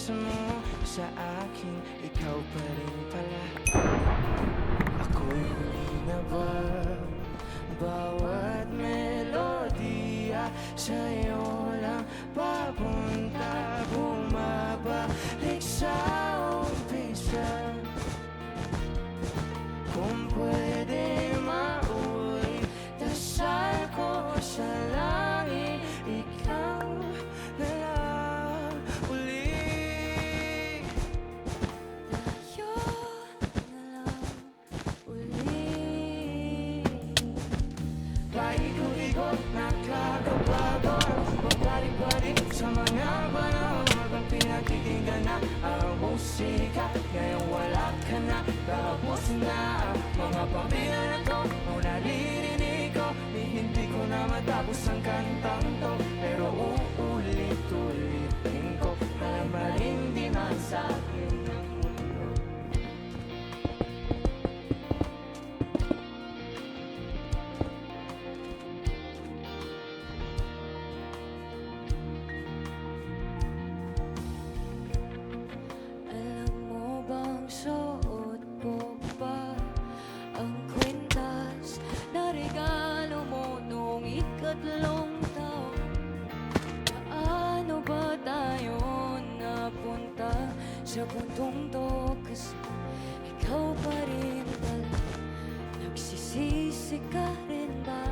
pag-asa mo sa akin, ikaw pa rin pala. Ako'y huli na ba? Bawat melodiya sa'yo lang papunta, bumabalik sa umpisa. Kung pwede maulit, dasal ko sa langit, ikaw na lang uli. Tayo na lang uli. Paikot-ikot, nakakapagod, pabalik-balik sa mga panahon habang pinakikinggan na ang musika. Ngayon wala ka na, tapos na ang mga pamilya na to. Kung naririnig ko, hindi ko na matapos ang kantang to. Pero uulit-ulitin ko, alam ba rin di man sa akin ang mundo. Alam mo bang suot ko pa ang kwintas na regalo mo noong ikatlong taon? Paano ba tayo napunta sa puntong to? Kasi ikaw pa rin pala, nagsisisi ka rin ba?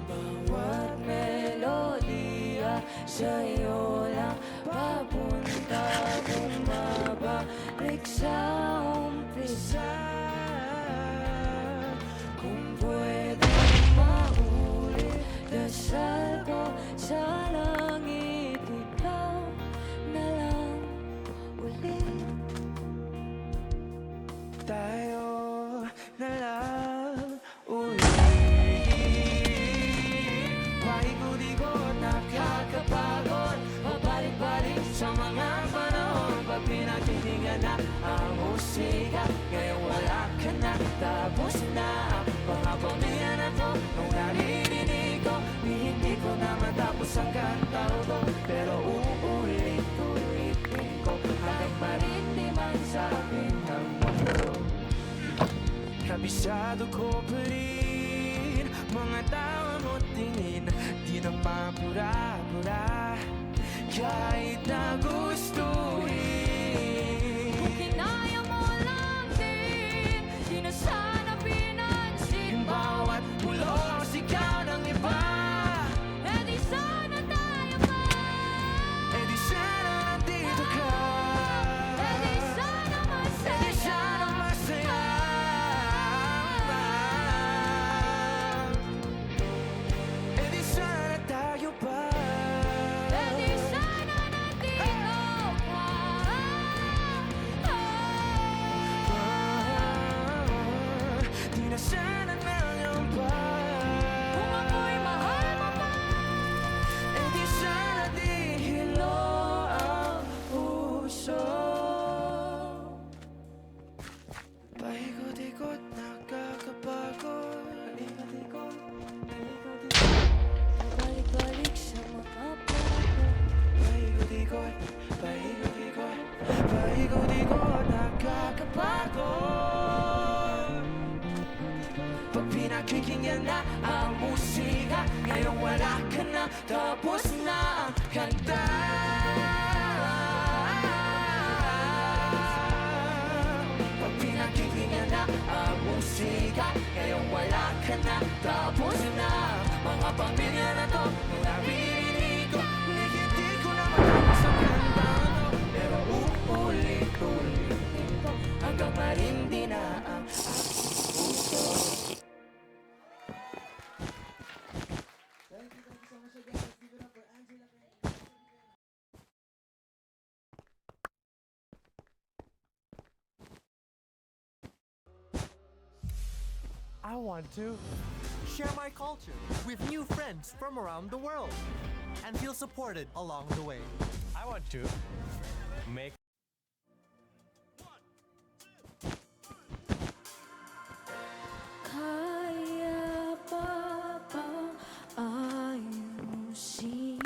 Bawat melodiya sa'yo lang papunta, bumabalik sa umpisa. Kung pwede maulit, dasal ko sa langit, ikaw na lang ulit. Tayo na lang ulit. Paikot-ikot, nakakapagod, pabalik-balik sa mga panahon pag pinakikinggan na ang musika. Ngayon wala ka na, tapos na ang mga pamilya na to. Nung naririnig ko, hindi ko na matapos ang kanta ko. Pero uulit-ulitin ko, hanggang marindi man sa akin ang mundo. Kabisado ko pa rin mga tawa mo tingin, di na mapura-pura kahit na gustuhin. Kung kinaya mo lang din, di na sana pinansin Bawat pulos ikaw ng iba, eh di sana tayo pa. eh di sana nandito ka, Eh di sana eh di sana masaya. Eh di sana tayo pa, Eh di sana nandito ka. di na sana ngayon pa. Kung ako'y mahal mo pa, Eh di sana di hilo ang puso. Paikot-ikot, nakakapagod. Paikot-ikot, paikot-ikot. balik-balik sa mga panahon. Paikot-ikot, paikot-ikot. Paikot-ikot, nakakapagod. Pag pinakikinggan na ang musika, ngayon wala ka na, tapos na ang kanta. Pag pinakikinggan na ang musika, ngayon wala ka na, tapos na mga pamilya na to. Nung naririnig ko, hindi ko na matapos ang kanta ko. Pero uulit-ulitin ko, hanggang marindi na ang puso. I want to share my culture with new friends from around the world and feel supported along the way. I want to make Kaya pa bang ayusin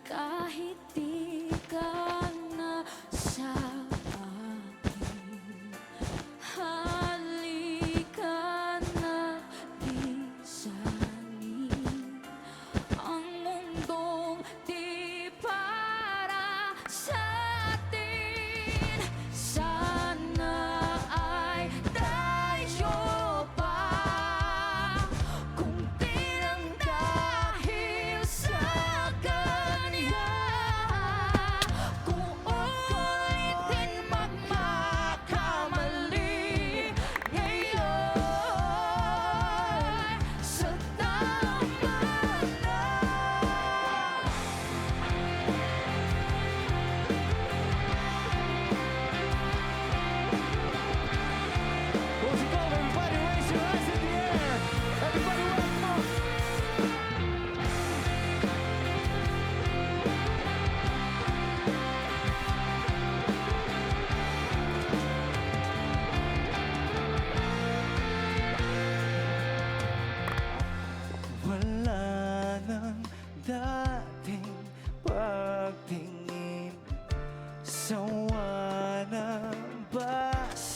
kahit di ka na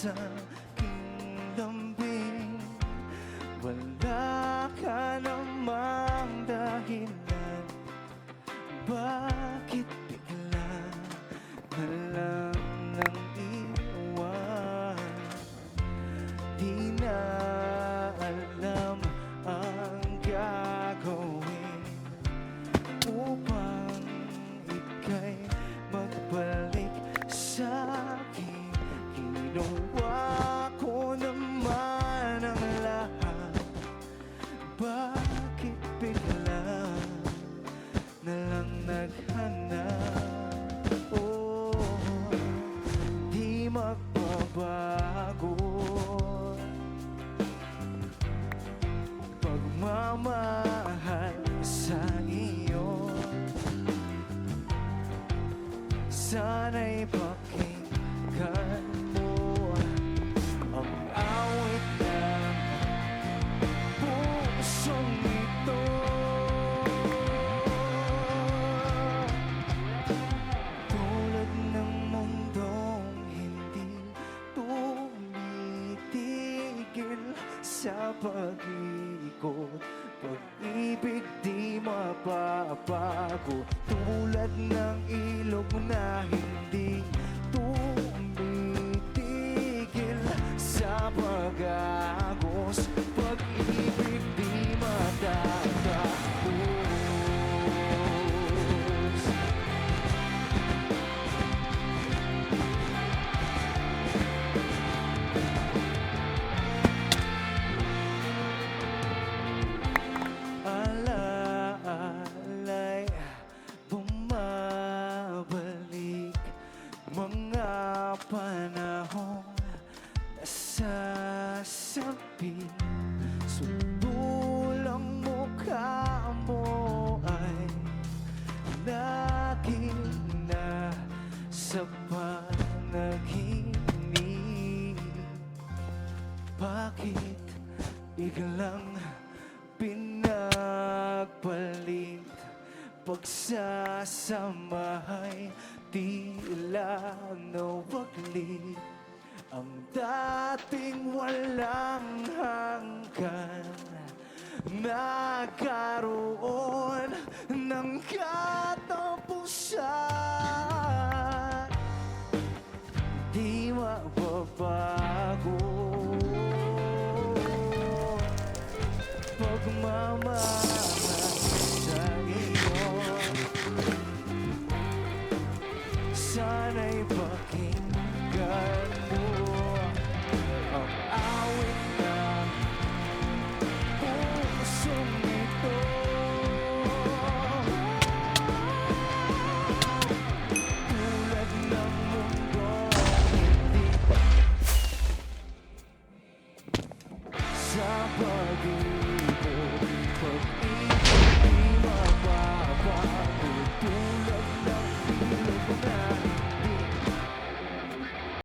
sa aking lambing. Wala ka namang dahilan, bakit bigla na lang nang iwan? Di na alam ang gagawin upang ika'y magbalik sa akin. Ginawa ko naman ang lahat, bakit bigla na lang naghanap? Oh, di magbabago pagmamahal sa iyo. Sana'y pakinggan mo ang awit ng pusong ito. Tulad ng mundong hindi tumitigil sa pag-ikot, pag-ibig di mapapago. Tulad ng ilog na hindi tumitigil sa pag-agos, pag-ibig di matatapos. Alaalay bumabalik, mga panahong nasasabi. Sundulang mukha mo ay naging nasa panaginip. Bakit biglang pinagpalit? Pagsasamahay tila nawaglit, ang dating walang hanggan nagkaroon ng katapusan.